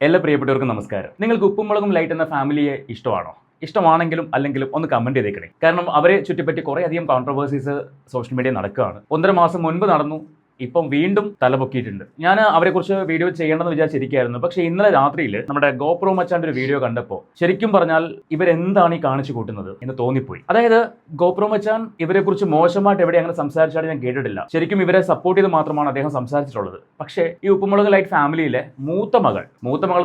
എല്ലാ പ്രിയപ്പെട്ടവർക്കും നമസ്കാരം. നിങ്ങൾക്ക് ഉപ്പും മുളകും ലൈറ്റ് എന്ന ഫാമിലിയെ ഇഷ്ടമാണോ? ഇഷ്ടമാണെങ്കിലും അല്ലെങ്കിലും ഒന്ന് കമന്റ് ചെയ്തേക്കണേ. കാരണം അവരെ ചുറ്റിപ്പറ്റി കുറേ അധികം കോൺട്രവേഴ്സീസ് സോഷ്യൽ മീഡിയ നടക്കുകയാണ്. 1.5 മാസം മുൻപ് നടന്നു, ഇപ്പം വീണ്ടും തലപൊക്കിയിട്ടുണ്ട്. ഞാൻ അവരെക്കുറിച്ച് വീഡിയോ ചെയ്യണമെന്ന് വിചാരിച്ചിരിക്കുകയായിരുന്നു. പക്ഷേ ഇന്നലെ രാത്രിയിൽ നമ്മുടെ ഗോപ്രോ മച്ചാന്റെ ഒരു വീഡിയോ കണ്ടപ്പോൾ ശരിക്കും പറഞ്ഞാൽ ഇവരെന്താണ് ഈ കാണിച്ചു കൂട്ടുന്നത് എന്ന് തോന്നിപ്പോയി. അതായത് ഗോപ്രോ മച്ചാൻ ഇവരെക്കുറിച്ച് മോശമായിട്ട് എവിടെ അങ്ങനെ സംസാരിച്ചാലും ഞാൻ കേട്ടിട്ടില്ല. ശരിക്കും ഇവരെ സപ്പോർട്ട് ചെയ്ത് മാത്രമാണ് അദ്ദേഹം സംസാരിച്ചിട്ടുള്ളത്. പക്ഷേ ഈ ഉപ്പുമുളക് ലൈറ്റ് ഫാമിലിയിലെ മൂത്ത മകൾ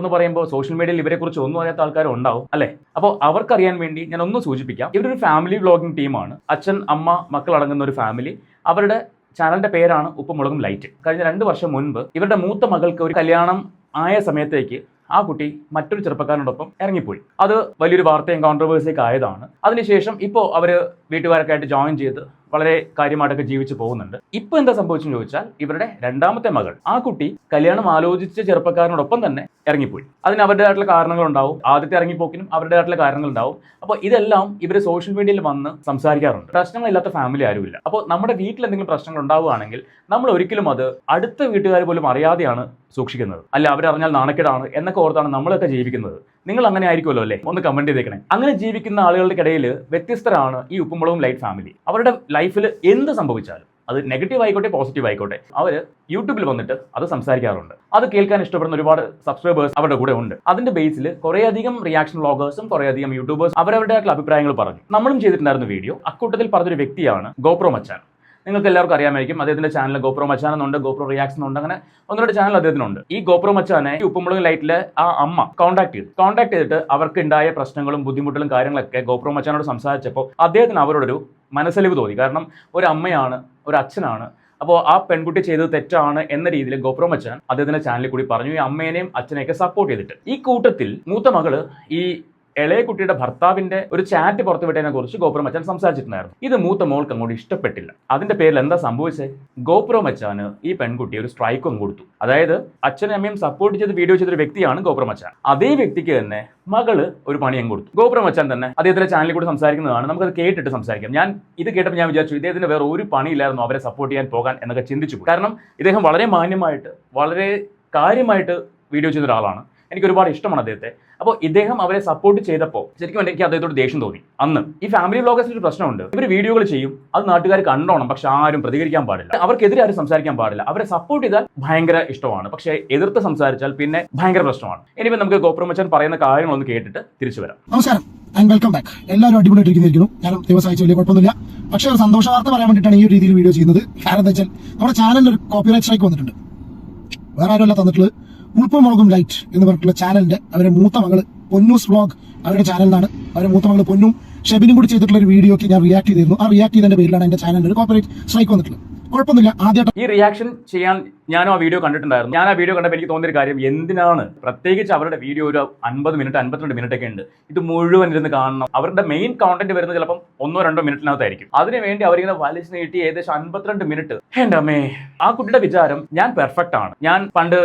എന്ന് പറയുമ്പോൾ സോഷ്യൽ മീഡിയയിൽ ഇവരെക്കുറിച്ച് ഒന്നും അറിയാത്ത ആൾക്കാരും ഉണ്ടാവും അല്ലേ? അപ്പോൾ അവർക്കറിയാൻ വേണ്ടി ഞാൻ ഒന്ന് സൂചിപ്പിക്കാം. ഇവരൊരു ഫാമിലി വ്ളോഗിംഗ് ടീമാണ്. അച്ഛൻ, അമ്മ, മക്കൾ അടങ്ങുന്ന ഒരു ഫാമിലി. അവരുടെ ചാനലിന്റെ പേരാണ് ഉപ്പുമുളകും ലൈറ്റ്. കഴിഞ്ഞ 2 വർഷം മുൻപ് ഇവരുടെ മൂത്ത മകൾക്ക് ഒരു കല്യാണം ആയ സമയത്തേക്ക് ആ കുട്ടി മറ്റൊരു ചെറുപ്പക്കാരനോടൊപ്പം ഇറങ്ങിപ്പോയി. അത് വലിയൊരു വാർത്തയും കോൺട്രവേഴ്സിയൊക്കെ ആയതാണ്. അതിനുശേഷം ഇപ്പോൾ അവർ വീട്ടുകാരൊക്കെ ആയിട്ട് ജോയിൻ ചെയ്ത് വളരെ കാര്യമായിട്ടൊക്കെ ജീവിച്ചു പോകുന്നുണ്ട്. ഇപ്പൊ എന്താ സംഭവിച്ചെന്ന് ചോദിച്ചാൽ ഇവരുടെ 2ാമത്തെ മകൾ, ആ കുട്ടി കല്യാണം ആലോചിച്ച ചെറുപ്പക്കാരനോടൊപ്പം തന്നെ ഇറങ്ങിപ്പോയി. അതിന് അവരുടേതായിട്ടുള്ള കാരണങ്ങളുണ്ടാവും. ആദ്യത്തെ ഇറങ്ങിപ്പോക്കിനും അവരുടേതായിട്ടുള്ള കാരണങ്ങളുണ്ടാവും. അപ്പോൾ ഇതെല്ലാം ഇവർ സോഷ്യൽ മീഡിയയിൽ വന്ന് സംസാരിക്കാറുണ്ട്. പ്രശ്നങ്ങളില്ലാത്ത ഫാമിലി ആരുമില്ല. അപ്പോൾ നമ്മുടെ വീട്ടിൽ എന്തെങ്കിലും പ്രശ്നങ്ങൾ ഉണ്ടാവുകയാണെങ്കിൽ നമ്മൾ ഒരിക്കലും അത് അടുത്ത വീട്ടുകാർ പോലും അറിയാതെയാണ് സൂക്ഷിക്കുന്നത്. അല്ല, അവരറിഞ്ഞാൽ നാണക്കേടാണ് എന്നൊക്കെ ഓർത്താണ് നമ്മളൊക്കെ ജീവിക്കുന്നത്. നിങ്ങൾ അങ്ങനെ ആയിരിക്കുമല്ലോ അല്ലേ? ഒന്ന് കമന്റ് ചെയ്തേക്കണേ. അങ്ങനെ ജീവിക്കുന്ന ആളുകളുടെ ഇടയിൽ വ്യത്യസ്തരാണ് ഈ ഉപ്പുമുളകും ലൈറ്റ് ഫാമിലി. അവരുടെ ലൈഫിൽ എന്ത് സംഭവിച്ചാലും അത് നെഗറ്റീവ് ആയിക്കോട്ടെ പോസിറ്റീവ് ആയിക്കോട്ടെ അവർ യൂട്യൂബിൽ വന്നിട്ട് അത് സംസാരിക്കാറുണ്ട്. അത് കേൾക്കാൻ ഇഷ്ടപ്പെടുന്ന ഒരുപാട് സബ്സ്ക്രൈബേഴ്സ് അവരുടെ കൂടെ ഉണ്ട്. അതിന്റെ ബേസിൽ കുറേയധികം റിയാക്ഷൻ വ്ളോഗേഴ്സും കുറേയധികം യൂട്യൂബേഴ്സ് അവരവരുടെയായിട്ടുള്ള അഭിപ്രായങ്ങൾ പറഞ്ഞു. നമ്മളും ചെയ്തിട്ടുണ്ടായിരുന്ന വീഡിയോ അക്കൂട്ടത്തിൽ പറഞ്ഞൊരു വ്യക്തിയാണ് ഗോപ്രോ മച്ചാൻ. നിങ്ങൾക്ക് എല്ലാവർക്കും അറിയാമായിരിക്കും. അദ്ദേഹത്തിന്റെ ചാനൽ ഗോപ്രോ മച്ചാൻ എന്നുണ്ട്, ഗോപ്രോ റിയാക്ഷൻ എന്നുണ്ട്, അങ്ങനെ 1-2 ചാനൽ അദ്ദേഹത്തിനുണ്ട്. ഈ ഗോപ്രോ മച്ചാനെ ഈ ഉപ്പുമുളക് ലൈറ്റിലെ ആ അമ്മ കോൺടാക്ട് ചെയ്തിട്ട് അവർക്ക് ഉണ്ടായ പ്രശ്നങ്ങളും ബുദ്ധിമുട്ടുകളും കാര്യങ്ങളൊക്കെ ഗോപ്രോ മച്ചാനോട് സംസാരിച്ചപ്പോൾ അദ്ദേഹത്തിന് അവരോടൊരു മനസ്സലിവ് തോന്നി. കാരണം ഒരു അമ്മയാണ്, ഒരു അച്ഛനാണ്. അപ്പോൾ ആ പെൺകുട്ടി ചെയ്തത് തെറ്റാണ് എന്ന രീതിയിൽ ഗോപ്രോ മച്ചാൻ അദ്ദേഹത്തിന്റെ ചാനലിൽ കൂടി പറഞ്ഞു, ഈ അമ്മേനെയും അച്ഛനെയൊക്കെ സപ്പോർട്ട് ചെയ്തിട്ട്. ഈ കൂട്ടത്തിൽ മൂത്ത മകള് ഈ ഇളയ കുട്ടിയുടെ ഭർത്താവിന്റെ ഒരു ചാറ്റ് പുറത്തുവിട്ടതിനെ കുറിച്ച് ഗോപ്രോ മച്ചാൻ സംസാരിച്ചിട്ടുണ്ടായിരുന്നു. ഇത് മൂത്ത മോൾക്ക് അങ്ങോട്ട് ഇഷ്ടപ്പെട്ടില്ല. അതിന്റെ പേരിൽ എന്താ സംഭവിച്ചത്? ഗോപ്രോ മച്ചാന് ഈ പെൺകുട്ടി ഒരു സ്ട്രൈക്കും കൊടുത്തു. അതായത് അച്ഛനും അമ്മയും സപ്പോർട്ട് ചെയ്ത് വീഡിയോ ചെയ്തൊരു വ്യക്തിയാണ് ഗോപ്രോ മച്ചാൻ. അതേ വ്യക്തിക്ക് തന്നെ മകള് ഒരു പണിയും കൊടുത്തു. ഗോപ്രോ മച്ചാൻ തന്നെ അദ്ദേഹത്തിന്റെ ചാനലിൽ കൂടി സംസാരിക്കുന്നതാണ്. നമുക്കത് കേട്ടിട്ട് സംസാരിക്കാം. ഞാൻ ഇത് കേട്ടപ്പോൾ ഞാൻ വിചാരിച്ചു ഇദ്ദേഹത്തിന് വേറെ ഒരു പണിയില്ലായിരുന്നു അവരെ സപ്പോർട്ട് ചെയ്യാൻ പോകാൻ എന്നൊക്കെ ചിന്തിച്ചു. കാരണം ഇദ്ദേഹം വളരെ മാന്യമായിട്ട് വളരെ കാര്യമായിട്ട് വീഡിയോ ചെയ്ത ഒരാളാണ്. എനിക്ക് ഒരുപാട് ഇഷ്ടമാണ് അദ്ദേഹത്തെ. അപ്പോൾ ഇദ്ദേഹം അവരെ സപ്പോർട്ട് ചെയ്തപ്പോൾ ശരിക്കും എനിക്ക് അദ്ദേഹത്തോട് ദേഷ്യം തോന്നി. അന്ന് ഈ ഫാമിലി വ്ളോഗേഴ്സിന് ഒരു പ്രശ്നമുണ്ട്. ഇവർ വീഡിയോകൾ ചെയ്യും, അത് നാട്ടുകാർ കണ്ടോണം, പക്ഷെ ആരും പ്രതികരിക്കാൻ പാടില്ല, അവർക്കെതിരെ ആരും സംസാരിക്കാൻ പാടില്ല. അവരെ സപ്പോർട്ട് ചെയ്താൽ ഭയങ്കര ഇഷ്ടമാണ്, പക്ഷേ എതിർത്ത് സംസാരിച്ചാൽ പിന്നെ ഭയങ്കര പ്രശ്നമാണ്. ഇനിയിപ്പോൾ നമുക്ക് ഗോപ്രോ മച്ചാൻ പറയുന്ന കാര്യങ്ങളൊന്ന് കേട്ടിട്ട് തിരിച്ചു വരാം. നമസ്കാരം ആൻഡ് വെൽക്കം ബാക്ക്. എല്ലാവരും അടിപൊളിയായിട്ടിരിക്കുന്നു. ഞാനും ദിവസമായിട്ട് വലിയ കുഴപ്പമൊന്നുമില്ല. പക്ഷേ ഒരു സന്തോഷ വാർത്ത പറയാൻ വേണ്ടിയിട്ടാണ് ഈ ഒരു രീതിയിൽ വീഡിയോ ചെയ്യുന്നത്. കാരണം എന്താ വെച്ചാൽ നമ്മുടെ ചാനലിൽ ഒരു കോപ്പിറൈറ്റ് സ്ട്രൈക്ക് വന്നിട്ടുണ്ട്. വേറെ ആരുമല്ല തന്നിട്ടുള്ളത്, ഉപ്പുമുളകും ലൈറ്റ് എന്ന് പറഞ്ഞിട്ടുള്ള ചാനലിന്റെ അവരുടെ മൂത്ത മകള് പൊന്നൂസ് വ്ളോഗ് അവരുടെ ചാനലിലാണ്. അവരുടെ മൂത്ത മകള് പൊന്നും ഷെബിനും കൂടി ചെയ്തിട്ടുള്ള ഒരു വീഡിയോക്ക് ഞാൻ റിയാക്ട് ചെയ്തിരുന്നു. ആ റിയാക്ട് ചെയ്തതിന്റെ പേരിലാണ് എന്റെ ചാനലിൽ ഒരു കോപ്പറേറ്റ് സ്ട്രൈക്ക് വന്നിട്ടുള്ളത്. കുഴപ്പമൊന്നുമില്ല. ആദ്യമായിട്ട് ഈ റിയാക്ഷൻ ചെയ്യാൻ ഞാനും ആ വീഡിയോ കണ്ടിട്ടുണ്ടായിരുന്നു. ഞാൻ ആ വീഡിയോ കണ്ടപ്പോൾ എനിക്ക് തോന്നിയൊരു കാര്യം, എന്തിനാണ് പ്രത്യേകിച്ച് അവരുടെ വീഡിയോ ഒരു 50 മിനിറ്റ് 52 മിനിറ്റ് ഒക്കെ ഉണ്ട്, ഇത് മുഴുവൻ ഇരുന്ന് കാണണം. അവരുടെ മെയിൻ കോണ്ടന്റ് വരുന്നത് ചിലപ്പം 1-2 മിനിറ്റിനകത്തായിരിക്കും. അതിനുവേണ്ടി അവരിങ്ങനെ വലിച്ചു നീട്ടി ഏകദേശം 52 മിനിറ്റ്. എന്റെ അമ്മേ, ആ കുട്ടിയുടെ വിചാരം ഞാൻ പെർഫെക്റ്റ് ആണ്, ഞാൻ പണ്ട്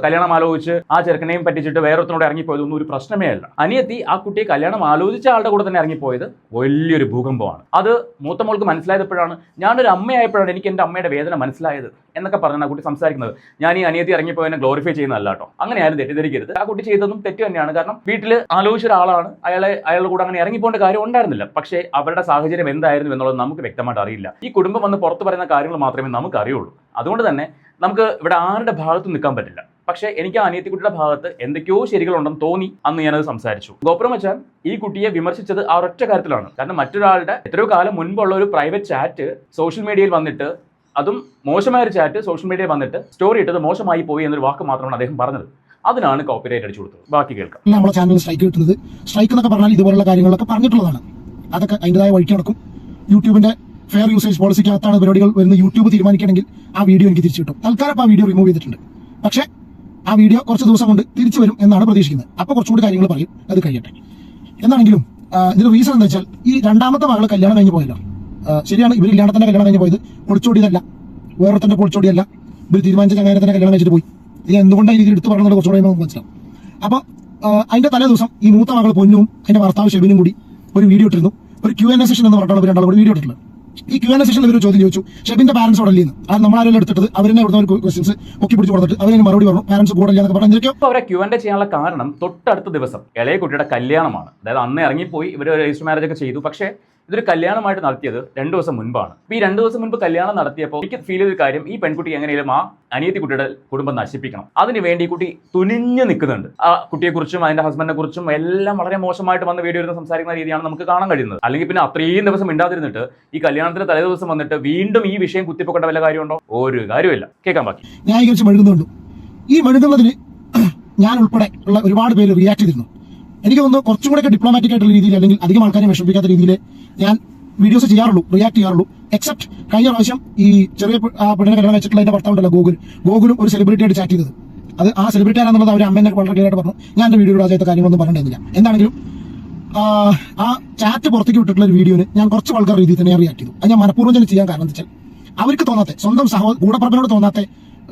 കല്യാണം ആലോചിച്ച് ആ ചെറുക്കനെയും പറ്റിച്ചിട്ട് വേറൊരുത്തനോട് ഇറങ്ങിപ്പോയതൊന്നും ഒരു പ്രശ്നമേ അല്ല. അനിയത്തി ആ കുട്ടിയെ കല്യാണം ആലോചിച്ച ആളുടെ കൂടെ തന്നെ ഇറങ്ങിപ്പോയത് വലിയൊരു ഭൂകമ്പമാണ്. അത് മൂത്ത മോൾക്ക് മനസ്സിലായപ്പോഴാണ്, ഞാനൊരു അമ്മയായപ്പോഴാണ് എനിക്ക് എന്റെ അമ്മയുടെ വേദന മനസ്സിലായത് എന്നൊക്കെ പറഞ്ഞാൽ ആ കുട്ടി സംസാരിക്കുന്നത്. ഞാൻ ഈ അനിയത്തി ഇറങ്ങിപ്പോയതിനെ ഗ്ലോറിഫൈ ചെയ്യുന്നതല്ല കേട്ടോ, അങ്ങനെ ആരും തെറ്റിദ്ധരിക്കരുത്. ആ കുട്ടി ചെയ്തതും തെറ്റ് തന്നെയാണ്. കാരണം വീട്ടിൽ ആലോചിച്ച ഒരാളാണ്, അയാളുടെ കൂടെ അങ്ങനെ ഇറങ്ങിപ്പോകേണ്ട കാര്യം ഉണ്ടായിരുന്നില്ല. പക്ഷേ അവരുടെ സാഹചര്യം എന്തായിരുന്നു എന്നുള്ളത് നമുക്ക് വ്യക്തമായിട്ട് അറിയില്ല. ഈ കുടുംബം വന്ന് പുറത്ത് പറയുന്ന കാര്യങ്ങൾ മാത്രമേ നമുക്ക് അറിയുള്ളൂ. അതുകൊണ്ട് തന്നെ നമുക്ക് ഇവിടെ ആരുടെ ഭാഗത്തും നിൽക്കാൻ പറ്റില്ല. പക്ഷേ എനിക്ക് ആ അനിയത്തിക്കുട്ടിയുടെ ഭാഗത്ത് എന്തൊക്കെയോ ശരികളുണ്ടെന്ന് തോന്നി. അന്ന് ഞാനത് സംസാരിച്ചു. ഗോപ്രോ മച്ചാൻ ഈ കുട്ടിയെ വിമർശിച്ചത് ആ ഒറ്റ കാര്യത്തിലാണ്. കാരണം മറ്റൊരാളുടെ എത്രയോ കാലം മുൻപുള്ള ഒരു പ്രൈവറ്റ് ചാറ്റ് സോഷ്യൽ മീഡിയയിൽ വന്നിട്ട്, അതും മോശമായ ഒരു ചാറ്റ് സോഷ്യൽ മീഡിയയിൽ വന്നിട്ട് സ്റ്റോറി ഇട്ടത് മോശമായി പോയി എന്നൊരു വാക്ക് മാത്രമാണ് അദ്ദേഹം പറഞ്ഞത്. അതിനാണ് കോപ്പിറൈറ്റ് അടിച്ചു കൊടുത്തത്. ബാക്കി കേൾക്കാം. നമ്മുടെ ചാനലിൽ സ്ട്രൈക്ക് കിട്ടുന്നത്, സ്ട്രൈക്ക് എന്നൊക്കെ പറഞ്ഞാൽ ഇതുപോലുള്ള കാര്യങ്ങളൊക്കെ പറഞ്ഞിട്ടുള്ളതാണ്. അതൊക്കെ അതിൻ്റെതായ വഴിക്ക് നടക്കും. യൂട്യൂബിന്റെ ഫെയർ യൂസേജ് പോളിസിക്കകത്താണ് പരിപാടികൾ വരുന്നത്. യൂട്യൂബ് തീരുമാനിക്കണമെങ്കിൽ ആ വീഡിയോ എനിക്ക് തിരിച്ചു കിട്ടും. തൽക്കാലം ആ വീഡിയോ റിമൂവ് ചെയ്തിട്ടുണ്ട്. പക്ഷേ ആ വീഡിയോ കുറച്ച് ദിവസം കൊണ്ട് തിരിച്ചു വരും എന്നാണ് പ്രതീക്ഷിക്കുന്നത്. അപ്പോൾ കുറച്ചുകൂടി കാര്യങ്ങൾ പറയും, അത് കഴിയട്ടെ. എന്നാണെങ്കിലും ഇതിന് റീസൺ എന്താ വെച്ചാൽ, ഈ 2ാമത്തെ മകള് കല്യാണം കഴിഞ്ഞ് പോയല്ലോ. ശരിയാണ്, ഇവർ ഇല്ലാണ്ട് തന്നെ കല്യാണം കഴിഞ്ഞ് പോയത്. പൊളിച്ചോടിയതല്ല, വേറൊരുത്തന്റെ പൊളിച്ചോടിയല്ല. ഇവർ തീരുമാനിച്ച ചങ്ങാനെ തന്നെ കല്യാണം കഴിച്ചിട്ട് പോയി. ഇത് എന്തുകൊണ്ടാണ് ഈ രീതിയിൽ എടുത്ത് പറഞ്ഞത് കുറച്ചുകൂടെ നമുക്ക് മനസ്സിലാവും. അപ്പോൾ അതിന്റെ തലേ ദിവസം ഈ മൂത്ത മകൾ പൊന്നും അതിന്റെ ഭർത്താവ് ഷെബിനും കൂടി ഒരു വീഡിയോ ഇട്ടിരുന്നു. ഒരു Q&A സെഷൻ എന്ന് പറഞ്ഞിട്ടാണ് ഇവർ രണ്ടാളും കൂടി വീഡിയോ ഇട്ടിട്ടുള്ളത്. അപ്പോൾ അതിന്റെ തലേ ദിവസം ഈ മൂത്ത മകൾ പൊന്നും അതിന്റെ ഭർത്താവ് ഷെബിനും കൂടി ഒരു വീഡിയോ ഇട്ടിരുന്നു. ഈ Q&A സെഷനിൽ ഇവർ ചോദ്യം ചോദിച്ചു, ഷെബിന്റെ പാരന്റ്സ് അവിടെ ഇല്ലെന്ന്. അത് നമ്മളാരെല്ലാം എടുത്തിട്ട് അവരെന്നെ ഇവിടുന്ന് ഒരു ക്വസ്റ്റ്യൻസ് പൊക്കി പിടിച്ച് കൊടുത്തിട്ട് അവരെ മറുപടി പറഞ്ഞു പാരന്റ്സ് കൂടെ ഇല്ല എന്നൊക്കെ പറഞ്ഞു. എന്തൊക്കെയോ അപ്പോൾ അവരെ Q&A ചെയ്യാനുള്ള കാരണം തൊട്ടടുത്ത ദിവസം ഇളയ കുട്ടിയുടെ കല്യാണമാണ്. അതായത് അന്ന് ഇറങ്ങിപ്പോയി, ഇവർ രജിസ്റ്റർ മാരേജ് ഒക്കെ ചെയ്തു. പക്ഷേ ഇതൊരു കല്യാണമായിട്ട് നടത്തിയത് 2 ദിവസം മുൻപാണ്. അപ്പോൾ ഈ 2 ദിവസം മുൻപ് കല്യാണം നടത്തിയപ്പോൾ എനിക്ക് ഫീൽ ചെയ്തൊരു കാര്യം, ഈ പെൺകുട്ടി എങ്ങനെയും ആ അനിയത്തി കുട്ടിയുടെ കുടുംബം നശിപ്പിക്കണം. അതിന് വേണ്ടി ഈ കുട്ടി തുനിഞ്ഞു നിൽക്കുന്നുണ്ട്. ആ കുട്ടിയെക്കുറിച്ചും അതിന്റെ ഹസ്ബൻഡിനെ കുറിച്ചും എല്ലാം വളരെ മോശമായിട്ട് വന്ന് വീഡിയോ ഇരുന്ന് സംസാരിക്കുന്ന രീതിയാണ് നമുക്ക് കാണാൻ കഴിയുന്നത്. അല്ലെങ്കിൽ പിന്നെ അത്രയും ദിവസം മിണ്ടാതിരുന്നിട്ട് ഈ കല്യാണത്തിന് തലേ ദിവസം വന്നിട്ട് വീണ്ടും ഈ വിഷയം കുത്തിപ്പൊക്കേണ്ട വല്ല കാര്യമുണ്ടോ? ഒരു കാര്യമില്ല. കേൾക്കാൻ ബാക്കി ന്യായീകരിച്ച് മെഴുകുന്നുണ്ട്. ഈ മെഴുകുന്നതിന് ഞാൻ ഉൾപ്പെടെ ഉള്ള ഒരുപാട് പേര് റിയാക്ട് ചെയ്തിരുന്നു. എനിക്ക് തോന്നുന്നു കുറച്ചും കൂടെ ഡിപ്ലോമാറ്റിക് ആയിട്ടുള്ള രീതിയിൽ, അല്ലെങ്കിൽ അധികം ആൾക്കാരെ വിഷമിപ്പിക്കാത്ത രീതിയിൽ ഞാൻ വീഡിയോസ് ചെയ്യാറുള്ളൂ, റിയാക്ട് ചെയ്യാറുള്ളൂ. എക്സെപ്റ്റ് കഴിഞ്ഞ പ്രാവശ്യം ഈ ചെറിയ പെണ്ണിനെ കല്യാണം വെച്ചിട്ടുള്ള അതിന്റെ ഭർത്താവുണ്ടല്ലോ ഗോകുലും ഒരു സെലിബ്രിറ്റി ആയിട്ട് ചാറ്റ് ചെയ്തത്. അത് ആ സെലിബ്രിറ്റി ആണെന്നുള്ളത് അവർ അമ്മേനെ വളരെ ക്ലിയർ ആയിട്ട് പറഞ്ഞു. ഞാൻ എന്റെ വീഡിയോയുടെ അതായത് കാര്യങ്ങളൊന്നും പറഞ്ഞിട്ടില്ല. എന്താണെങ്കിലും ആ ചാറ്റ് പുറത്തേക്ക് വിട്ടിട്ടുള്ള ഒരു വീഡിയോന് ഞാൻ കുറച്ച് വളരെ രീതിയിൽ തന്നെ റിയാക്ട് ചെയ്തു. അത് ഞാൻ മനഃപൂർവ്വം തന്നെ ചെയ്യാൻ കാരണം വെച്ചാൽ അവർക്ക് തോന്നാത്ത, സ്വന്തം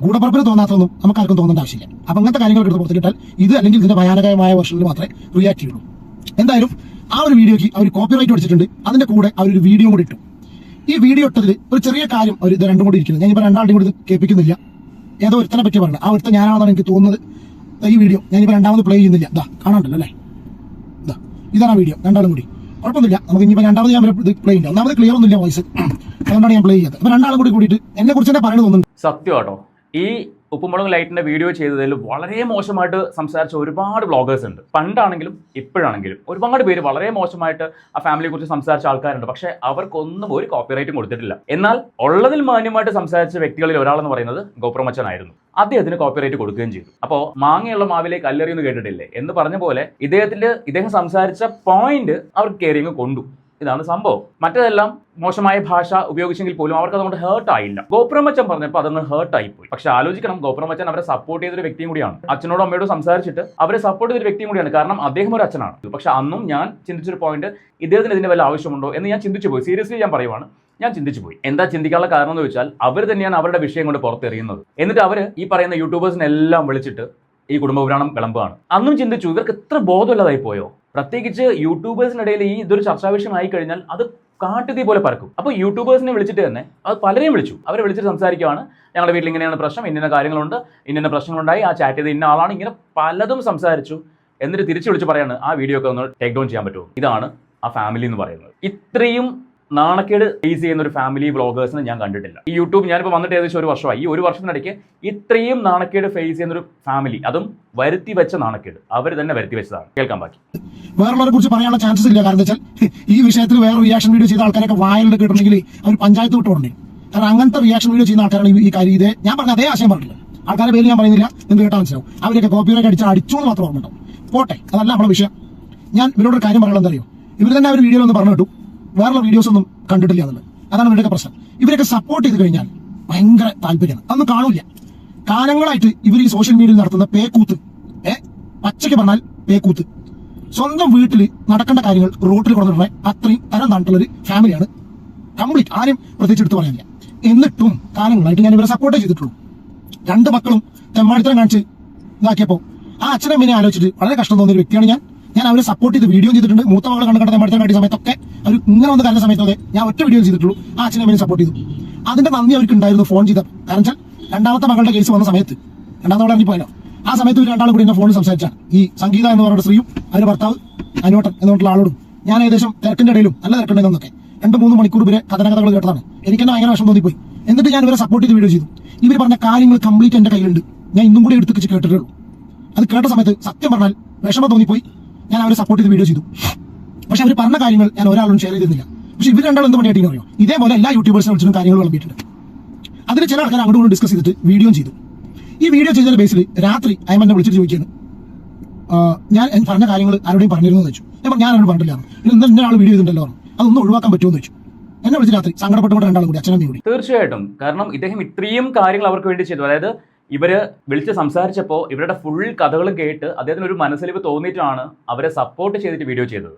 കൂടപ്പറപ്പിന് തോന്നാത്തൊന്നും നമുക്ക് ആർക്കും തോന്നേണ്ട ആവശ്യമില്ല. അപ്പൊ അങ്ങനത്തെ കാര്യങ്ങളൊക്കെ എടുത്ത് പുറത്തിട്ടാൽ ഇത് അല്ലെങ്കിൽ ഇതിന്റെ ഭയാനകമായ വെർഷനിൽ മാത്രമേ റിയാക്ട് ചെയ്യുള്ളൂ. എന്തായാലും ആ ഒരു വീഡിയോക്ക് അവർ കോപ്പിറൈറ്റ് അടിച്ചിട്ടുണ്ട്. അതിന്റെ കൂടെ അവരൊരു വീഡിയോ കൂടി ഇട്ടു. ഈ വീഡിയോ ഇട്ടതിൽ ഒരു ചെറിയ കാര്യം അവർ ഇത് രണ്ടും കൂടി ഇരിക്കുന്നത്, ഞാനിപ്പോൾ രണ്ടാളുടെയും കൂടി കേൾപ്പിക്കുന്നില്ല. ഏതോ ഒരുത്തനെ പറ്റി പറഞ്ഞു, ആ ഒരുത്തൻ ഞാനാണെന്നാണ് എനിക്ക് തോന്നുന്നത്. ഈ വീഡിയോ ഞാനിപ്പോൾ രണ്ടാമത് പ്ലേ ചെയ്യുന്നില്ല. ഇതാ കാണാണ്ടല്ലോ അല്ലേ, ഇതാണ് ആ വീഡിയോ. രണ്ടാളും കൂടി കുഴപ്പമൊന്നുമില്ല. നമുക്ക് ഇനിയിപ്പോൾ രണ്ടാമത് ഞാൻ ഇത് പ്ലേ ചെയ്യുന്നത്, ഒന്നാമത് ക്ലിയർ ഒന്നുമില്ല വോയിസ്, അതുകൊണ്ടാണ് ഞാൻ പ്ലേ ചെയ്യാത്തത്. അപ്പോൾ രണ്ടാളും കൂടിയിട്ട് എന്നെ കുറിച്ച് തന്നെ പറയുന്നത് തോന്നുന്നു. സത്യം കേട്ടോ, ഈ ഉപ്പുമുളക് ലൈറ്റിന്റെ വീഡിയോ ചെയ്തതിൽ വളരെ മോശമായിട്ട് സംസാരിച്ച ഒരുപാട് വ്ളോഗേഴ്സ് ഉണ്ട്. പണ്ടാണെങ്കിലും ഇപ്പോഴാണെങ്കിലും ഒരുപാട് പേര് വളരെ മോശമായിട്ട് ആ ഫാമിലിയെ കുറിച്ച് സംസാരിച്ച ആൾക്കാരുണ്ട്. പക്ഷെ അവർക്കൊന്നും ഒരു കോപ്പിറൈറ്റും കൊടുത്തിട്ടില്ല. എന്നാൽ ഉള്ളതിൽ മാന്യമായിട്ട് സംസാരിച്ച വ്യക്തികളിൽ ഒരാളെന്ന് പറയുന്നത് ഗോപ്രമച്ചൻ ആയിരുന്നു. അദ്ദേഹത്തിന് കോപ്പിറൈറ്റ് കൊടുക്കുകയും ചെയ്തു. അപ്പോൾ മാങ്ങയുള്ള മാവിലേക്ക് കല്ലെറിയെന്ന് കേട്ടിട്ടില്ലേ എന്ന് പറഞ്ഞ പോലെ ഇദ്ദേഹം സംസാരിച്ച പോയിന്റ് അവർക്ക് കയറിയങ്ങ് കൊണ്ടു. ഇതാണ് സംഭവം. മറ്റേതെല്ലാം മോശമായ ഭാഷ ഉപയോഗിച്ചെങ്കിൽ പോലും അവർക്ക് അതുകൊണ്ട് ഹേർട്ട് ആയില്ല. ഗോപ്രമച്ചൻ പറഞ്ഞപ്പോൾ അതങ്ങ് ഹേർട്ട് ആയിപ്പോയി. പക്ഷെ ആലോചിക്കണം, ഗോപ്രമച്ചൻ അവരെ സപ്പോർട്ട് ചെയ്തൊരു വ്യക്തിയും കൂടിയാണ്. അച്ഛനോടും അമ്മയോടും സംസാരിച്ചിട്ട് അവരെ സപ്പോർട്ട് ചെയ്തൊരു വ്യക്തിയും കൂടിയാണ്. കാരണം അദ്ദേഹം ഒരു അച്ഛനാണ്. പക്ഷെ അന്നും ഞാൻ ചിന്തിച്ചൊരു പോയിന്റ്, ഇദ്ദേഹത്തിന് ഇതിന്റെ വല്ല ആവശ്യമുണ്ടോ എന്ന് ഞാൻ ചിന്തിച്ചു പോയി. സീരിയസ്ലി ഞാൻ പറയുവാണ്, ഞാൻ ചിന്തിച്ചു പോയി. എന്താ ചിന്തിക്കാനുള്ള കാരണം എന്ന് വെച്ചാൽ അവർ തന്നെയാണ് അവരുടെ വിഷയം കൊണ്ട് പുറത്തെറിയുന്നത്. എന്നിട്ട് അവർ ഈ പറയുന്ന യൂട്യൂബേഴ്സിനെല്ലാം വിളിച്ചിട്ട് ഈ കുടുംബപുരാണം വിളമ്പാണ്. അന്നും ചിന്തിച്ചു, ഇവർക്ക് എത്ര ബോധമില്ലാതായി പോയോ? പ്രത്യേകിച്ച് യൂട്യൂബേഴ്സിനിടയിൽ ഈ ഇതൊരു ചർച്ചാ വിഷയമായി കഴിഞ്ഞാൽ അത് കാട്ടുതീ പോലെ പറക്കും. അപ്പോൾ യൂട്യൂബേഴ്സിനെ വിളിച്ചിട്ട് തന്നെ അത് പലരെയും വിളിച്ചു. അവരെ വിളിച്ചിട്ട് സംസാരിക്കുകയാണ്, ഞങ്ങളുടെ വീട്ടിൽ ഇങ്ങനെയാണ് പ്രശ്നം, ഇന്ന കാര്യങ്ങളുണ്ട്, ഇന്ന പ്രശ്നങ്ങളുണ്ടായി, ആ ചാറ്റ് ചെയ്ത് ഇന്ന ആളാണ്, ഇങ്ങനെ പലതും സംസാരിച്ചു. എന്നിട്ട് തിരിച്ചു വിളിച്ച് പറയാണ് ആ വീഡിയോ ഒക്കെ ഒന്ന് ടേക്ക് ഡൗൺ ചെയ്യാൻ പറ്റുമോ? ഇതാണ് ആ ഫാമിലി എന്ന് പറയുന്നത്. ഇത്രയും നാണക്കേട് ഫേസ് ചെയ്യുന്ന ഒരു ഫാമിലി വ്ളോഗേഴ്സിനെ ഞാൻ കണ്ടിട്ടില്ല. ഈ യൂട്യൂബ് ഞാനിപ്പോൾ വന്നിട്ട് ഏകദേശം 1 വർഷമായി. ഈ 1 വർഷത്തിനിടയ്ക്ക് ഇത്രയും നാണക്കേട് ഫേസ് ചെയ്യുന്ന ഒരു ഫാമിലി, അതും വരുത്തി വെച്ച നാണക്കേട്, അവർ തന്നെ വരുത്തി വെച്ചതാണ്. കേൾക്കാൻ ബാക്കി. വേറുള്ളവരെ കുറിച്ച് പറയാനുള്ള ചാൻസസ് ഇല്ല. കാരണം വെച്ചാൽ ഈ വിഷയത്തിൽ വേറെ റിയാക്ഷൻ വീഡിയോ ചെയ്ത ആൾക്കാരൊക്കെ വായലിൽ കിട്ടണമെങ്കിൽ അവർ പഞ്ചായത്ത് വിട്ടുകൊണ്ടേ. കാരണം അങ്ങനത്തെ റിയാക്ഷൻ വീഡിയോ ചെയ്യുന്ന ആൾക്കാരാണ് ഈ കാര്യം. ഇതേ ഞാൻ പറഞ്ഞ അതേ ആശയം പറഞ്ഞില്ല. ആൾക്കാരെ പേര് ഞാൻ പറയുന്നില്ല, എന്ത് കേട്ടാൽ മനസ്സിലാവും. അവരൊക്കെ കോപ്പിറൈറ്റ് അടിച്ചു എന്ന് മാത്രം ഓർമ്മ ഉണ്ടാവും. പോട്ടെ, അതല്ല നമ്മളെ വിഷയം. ഞാൻ ഇവരോടൊരു കാര്യം പറയാനുള്ള എന്തറിയോ, ഇവർ തന്നെ ഒരു വീഡിയോയിൽ ഒന്ന് പറഞ്ഞു കേട്ടു, വേറെ വീഡിയോസ് ഒന്നും കണ്ടിട്ടില്ല എന്നുള്ളത്. അതാണ് ഇവരുടെയൊക്കെ പ്രശ്നം. ഇവരൊക്കെ സപ്പോർട്ട് ചെയ്ത് കഴിഞ്ഞാൽ ഭയങ്കര താല്പര്യമാണ്. അതൊന്നും കാണൂല. കാലങ്ങളായിട്ട് ഇവർ ഈ സോഷ്യൽ മീഡിയയിൽ നടത്തുന്ന പേക്കൂത്ത്, പച്ചയ്ക്ക് പറഞ്ഞാൽ പേക്കൂത്ത്, സ്വന്തം വീട്ടിൽ നടക്കേണ്ട കാര്യങ്ങൾ റോട്ടിൽ കൊണ്ടുവരുന്ന അത്രയും തരം താണ്ടുള്ളൊരു ഫാമിലിയാണ്. കംപ്ലീറ്റ് ആരും പ്രത്യേകിച്ച് എടുത്ത് പറയാനില്ല. എന്നിട്ടും കാലങ്ങളായിട്ട് ഞാൻ ഇവരെ സപ്പോർട്ടേ ചെയ്തിട്ടുള്ളൂ. 2 മക്കളും തെമ്മാടിത്തരം കാണിച്ച് ഇതാക്കിയപ്പോൾ ആ അച്ഛനമ്മനെ ആലോചിച്ചിട്ട് വളരെ കഷ്ടം തോന്നിയ വ്യക്തിയാണ് ഞാൻ അവരെ സപ്പോർട്ട് ചെയ്ത് വീഡിയോ ചെയ്തിട്ടുണ്ട്. മൂത്ത മകളെ കണ്ട തെമ്മാടിത്തരം കാട്ടിയ സമയത്തൊക്കെ അവർ ഇങ്ങനെ വന്ന് കണ്ട സമയത്തോടെ ഞാൻ ഒറ്റ വീഡിയോ ചെയ്തിട്ടുള്ളൂ. ആ അച്ഛനമ്മനെ സപ്പോർട്ട് ചെയ്തു. അതിന്റെ നന്ദി അവർക്ക് ഉണ്ടായിരുന്നു ഫോൺ ചെയ്ത. കാരണം വെച്ചാൽ രണ്ടാമത്തെ മകളുടെ കേസ് വന്ന സമയത്ത്, രണ്ടാമത്തെ മകൾ ഇറങ്ങിപ്പോയല്ലോ, ആ സമയത്ത് ഇവർ രണ്ടാളും കൂടി എന്നെ ഫോണിൽ സംസാരിച്ചാണ്. ഈ സംഗീത എന്ന് പറയുന്ന സ്ത്രീയും അവരുടെ ഭർത്താവ് അനുവട്ടൻ എന്നുള്ള ആളോടും ഞാൻ ഏകദേശം തിരക്കിന്റെ ഇടയിലും നല്ല തിരക്കുണ്ടെന്നൊക്കെ 2-3 മണിക്കൂർ ഇവരെ കഥനകഥകൾ കേട്ടതാണ്. എനിക്ക് തന്നെ ഭയങ്കര വിഷമം തോന്നിപ്പോയി. എന്നിട്ട് ഞാൻ ഇവരെ സപ്പോർട്ട് ചെയ്ത് വീഡിയോ ചെയ്തു. ഇവർ പറഞ്ഞ കാര്യങ്ങൾ കംപ്ലീറ്റ് എന്റെ കയ്യിലുണ്ട്. ഞാൻ ഇന്നും കൂടി എടുത്ത് കേട്ടിട്ടേ ഉള്ളൂ. അത് കേട്ട സമയത്ത് സത്യം പറഞ്ഞാൽ വിഷമം തോന്നിപ്പോയി. ഞാൻ അവരെ സപ്പോർട്ട് ചെയ്ത് വീഡിയോ ചെയ്തു. പക്ഷെ അവർ പറഞ്ഞ കാര്യങ്ങൾ ഞാൻ ഒരാളും ഷെയർ ചെയ്തിരുന്നില്ല. പക്ഷെ ഇവർ രണ്ടാളും എന്ത് പണിയായിട്ട് അറിയോ, ഇതേപോലെ എല്ലാ യൂട്യൂബേഴ്സിനെ വിളിച്ചിട്ടും കാര്യങ്ങൾ വിളമ്പിയിട്ടുണ്ട്. അതിൽ ചില ആൾക്കാർ അങ്ങോട്ട് ഡിസ്കസ് ചെയ്തിട്ട് വീഡിയോ ചെയ്തു. ഈ വീഡിയോ ചെയ്തതിന്റെ ബേസിൽ രാത്രി അയ്മ എന്നെ വിളിച്ചിട്ട് ചോദിക്കുകയാണ്, ഞാൻ പറഞ്ഞ കാര്യങ്ങൾ ആരോടെയും പറഞ്ഞിരുന്നു എന്ന് വെച്ചു. ഞാൻ അവരോട് പറഞ്ഞില്ല. ഇന്ന ആൾ വീഡിയോ ചെയ്തിട്ടുണ്ടല്ലോ, അതൊന്നും ഒഴിവാക്കാൻ പറ്റുമോ എന്ന് വെച്ചു. എന്നെ വിളിച്ച് രാത്രി സങ്കടപ്പെട്ടുകൊണ്ട് രണ്ടാളും കൂടി അച്ഛനും കൂടി. തീർച്ചയായിട്ടും. കാരണം ഇദ്ദേഹം ഇത്രയും കാര്യങ്ങൾ അവർക്ക് വേണ്ടി ചെയ്തു. അതായത് ഇവര് വിളിച്ച് സംസാരിച്ചപ്പോൾ ഇവരുടെ ഫുൾ കഥകളും കേട്ട് അദ്ദേഹത്തിന് ഒരു മനസ്സിലിവ് തോന്നിയിട്ടാണ് അവരെ സപ്പോർട്ട് ചെയ്തിട്ട് വീഡിയോ ചെയ്തത്.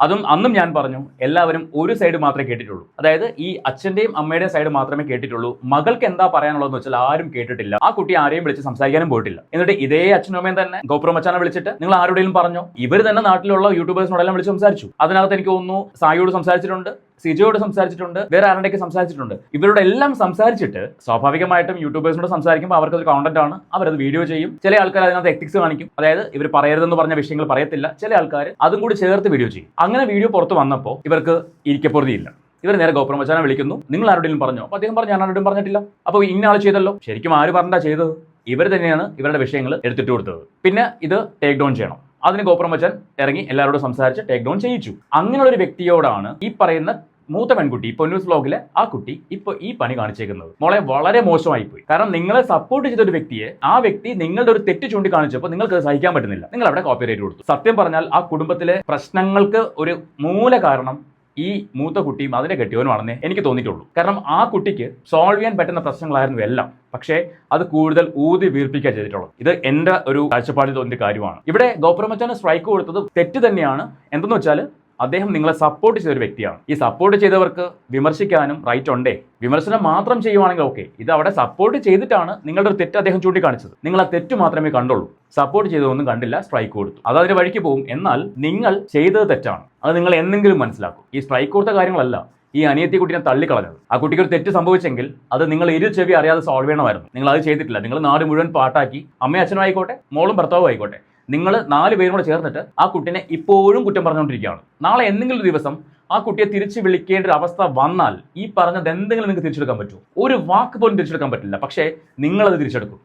അതും അന്നും ഞാൻ പറഞ്ഞു, എല്ലാവരും ഒരു സൈഡ് മാത്രമേ കേട്ടിട്ടുള്ളൂ. അതായത് ഈ അച്ഛന്റെയും അമ്മയുടെയും സൈഡ് മാത്രമേ കേട്ടിട്ടുള്ളൂ. മകൾക്ക് എന്താ പറയാനുള്ളതെന്ന് വെച്ചാൽ ആരും കേട്ടിട്ടില്ല. ആ കുട്ടി ആരെയും വിളിച്ച് സംസാരിക്കാനും പോയിട്ടില്ല. എന്നിട്ട് ഇതേ അച്ഛനും അമ്മയും തന്നെ ഗോപ്രമച്ചാനെ വിളിച്ചിട്ട് നിങ്ങൾ ആരുടെയും പറഞ്ഞോ, ഇവർ തന്നെ നാട്ടിലുള്ള യൂട്യൂബേഴ്സിനോടെല്ലാം വിളിച്ച് സംസാരിച്ചു. അതിനകത്ത് എനിക്ക് തോന്നുന്നു സായിയോട് സംസാരിച്ചിട്ടുണ്ട്, സിജോയോട് സംസാരിച്ചിട്ടുണ്ട്, വേറെ ആരുടെയൊക്കെ സംസാരിച്ചിട്ടുണ്ട്. ഇവരോട് എല്ലാം സംസാരിച്ചിട്ട് സ്വാഭാവികമായിട്ടും യൂട്യൂബേഴ്സിനോട് സംസാരിക്കുമ്പോൾ അവർക്കത് കോണ്ടന്റ് ആണ്, അവരത് വീഡിയോ ചെയ്യും. ചില ആൾക്കാർ അതിനകത്ത് എത്തിക്സ് കാണിക്കും, അതായത് ഇവർ പറയരുതെന്ന് പറഞ്ഞ വിഷയങ്ങൾ പറയത്തില്ല. ചില ആൾക്കാർ അതും കൂടി ചേർത്ത് വീഡിയോ ചെയ്യും. അങ്ങനെ വീഡിയോ പുറത്ത് വന്നപ്പോൾ ഇവർക്ക് ഇരിക്കപ്പുറതിയില്ല. ഇവർ നേരെ ഗോപുരം മച്ചാനെ വിളിക്കുന്നു, നിങ്ങൾ ആരുടെയും പറഞ്ഞോ? അപ്പോൾ അദ്ദേഹം പറഞ്ഞു, ഞാൻ ആരുടെയും പറഞ്ഞിട്ടില്ല. അപ്പോൾ ഇന്ന ആൾ ചെയ്തല്ലോ. ശരിക്കും ആര് പറഞ്ഞാ ചെയ്തത്? ഇവർ തന്നെയാണ് ഇവരുടെ വിഷയങ്ങൾ എടുത്തിട്ട് കൊടുത്തത്. പിന്നെ ഇത് ടേക്ക് ഡൗൺ ചെയ്യണം. അതിന് ഗോപുരം മച്ചാൻ ഇറങ്ങി എല്ലാവരോടും സംസാരിച്ച് ടേക്ക് ഡൗൺ ചെയ്യിച്ചു. അങ്ങനെയുള്ള ഒരു വ്യക്തിയോടാണ് ഈ പറയുന്ന മൂത്ത പെൺകുട്ടി പൊന്നൂസ് വ്ലോഗിലെ ആ കുട്ടി ഇപ്പൊ ഈ പണി കാണിച്ചേക്കുന്നത്. മോളെ വളരെ മോശമായി പോയി. കാരണം നിങ്ങളെ സപ്പോർട്ട് ചെയ്ത ഒരു വ്യക്തിയെ ആ വ്യക്തി നിങ്ങളുടെ ഒരു തെറ്റ് ചൂണ്ടിക്കാണിച്ചപ്പോൾ നിങ്ങൾക്ക് സഹിക്കാൻ പറ്റുന്നില്ല, നിങ്ങൾ അവിടെ കോപ്പിറൈറ്റ് കൊടുത്തു. സത്യം പറഞ്ഞാൽ ആ കുടുംബത്തിലെ പ്രശ്നങ്ങൾക്ക് ഒരു മൂല കാരണം ഈ മൂത്ത കുട്ടിയും അതിനെ കെട്ടിയവനുമാണെന്നേ എനിക്ക് തോന്നിയിട്ടുള്ളൂ. കാരണം ആ കുട്ടിക്ക് സോൾവ് ചെയ്യാൻ പറ്റുന്ന പ്രശ്നങ്ങളായിരുന്നു എല്ലാം, പക്ഷേ അത് കൂടുതൽ ഊതി വീർപ്പിക്കുക ചെയ്തിട്ടുള്ളത്. ഇത് എന്റെ ഒരു കാഴ്ചപ്പാടിൽ തോന്നിയ കാര്യമാണ്. ഇവിടെ ഗോപുരം മച്ചാന് സ്ട്രൈക്ക് കൊടുത്തത് തെറ്റ് തന്നെയാണ്. എന്തെന്ന് വെച്ചാൽ അദ്ദേഹം നിങ്ങളെ സപ്പോർട്ട് ചെയ്ത ഒരു വ്യക്തിയാണ്. ഈ സപ്പോർട്ട് ചെയ്തവർക്ക് വിമർശിക്കാനും റൈറ്റ് ഉണ്ടേ. വിമർശനം മാത്രം ചെയ്യുവാണെങ്കിൽ ഓക്കെ, ഇത് അവിടെ സപ്പോർട്ട് ചെയ്തിട്ടാണ് നിങ്ങളുടെ ഒരു തെറ്റ് അദ്ദേഹം ചൂണ്ടിക്കാണിച്ചത്. നിങ്ങൾ ആ തെറ്റ് മാത്രമേ കണ്ടുള്ളൂ, സപ്പോർട്ട് ചെയ്തതൊന്നും കണ്ടില്ല, സ്ട്രൈക്ക് കൊടുത്തു. അത് അതിന്റെ വഴിക്ക് പോകും. എന്നാൽ നിങ്ങൾ ചെയ്തത് തെറ്റാണ്, അത് നിങ്ങൾ എന്തെങ്കിലും മനസ്സിലാക്കും. ഈ സ്ട്രൈക്ക് കൊടുത്ത കാര്യങ്ങളല്ല ഈ അനിയത്തി കുട്ടിനെ തള്ളിക്കളഞ്ഞത്. ആ കുട്ടിക്ക് ഒരു തെറ്റ് സംഭവിച്ചെങ്കിൽ അത് നിങ്ങൾ ഇരു ചെവി അറിയാതെ സോൾവ് ചെയ്യണമായിരുന്നു. നിങ്ങൾ അത് ചെയ്തിട്ടില്ല. നിങ്ങൾ നാട് മുഴുവൻ പാട്ടാക്കി, അമ്മയും അച്ഛനും ആയിക്കോട്ടെ, മോളും ഭർത്താവും ആയിക്കോട്ടെ, നിങ്ങൾ 4 പേരും കൂടെ ചേർന്നിട്ട് ആ കുട്ടിനെ ഇപ്പോഴും കുറ്റം പറഞ്ഞുകൊണ്ടിരിക്കുകയാണ്. നാളെ എന്തെങ്കിലും ഒരു ദിവസം ആ കുട്ടിയെ തിരിച്ചു വിളിക്കേണ്ട ഒരു അവസ്ഥ വന്നാൽ ഈ പറഞ്ഞത് എന്തെങ്കിലും നിങ്ങൾക്ക് തിരിച്ചെടുക്കാൻ പറ്റുമോ? ഒരു വാക്ക് പോലും തിരിച്ചെടുക്കാൻ പറ്റില്ല. പക്ഷേ നിങ്ങളത് തിരിച്ചെടുക്കും.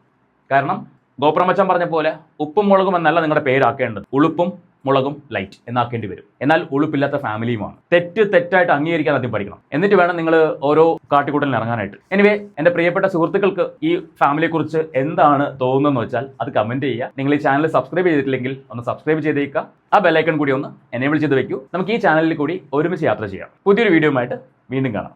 കാരണം ഗോപുരം മച്ചാൻ പറഞ്ഞ പോലെ ഉപ്പും മുളകും എന്നല്ല നിങ്ങളുടെ പേരാക്കേണ്ടത്, ഉളുപ്പും മുളകും ലൈറ്റ് എന്നാക്കേണ്ടി വരും. എന്നാൽ ഉളുപ്പില്ലാത്ത ഫാമിലിയുമാണ്. തെറ്റായിട്ട് അംഗീകരിക്കാൻ ആദ്യം പഠിക്കണം, എന്നിട്ട് വേണം നിങ്ങൾ ഓരോ കാട്ടിക്കൂട്ടലിന് ഇറങ്ങാനായിട്ട്. എനിവേ, എൻ്റെ പ്രിയപ്പെട്ട സുഹൃത്തുക്കൾക്ക് ഈ ഫാമിലിയെ കുറിച്ച് എന്താണ് തോന്നുന്നതെന്ന് വെച്ചാൽ അത് കമന്റ് ചെയ്യുക. നിങ്ങൾ ഈ ചാനൽ സബ്സ്ക്രൈബ് ചെയ്തിട്ടില്ലെങ്കിൽ ഒന്ന് സബ്സ്ക്രൈബ് ചെയ്തേക്കുക. ആ ബെല്ലൈക്കൺ കൂടി ഒന്ന് എനേബിൾ ചെയ്ത് വെക്കൂ. നമുക്ക് ഈ ചാനലിൽ കൂടി ഒരുമിച്ച് യാത്ര ചെയ്യാം. പുതിയൊരു വീഡിയോയുമായിട്ട് വീണ്ടും കാണാം.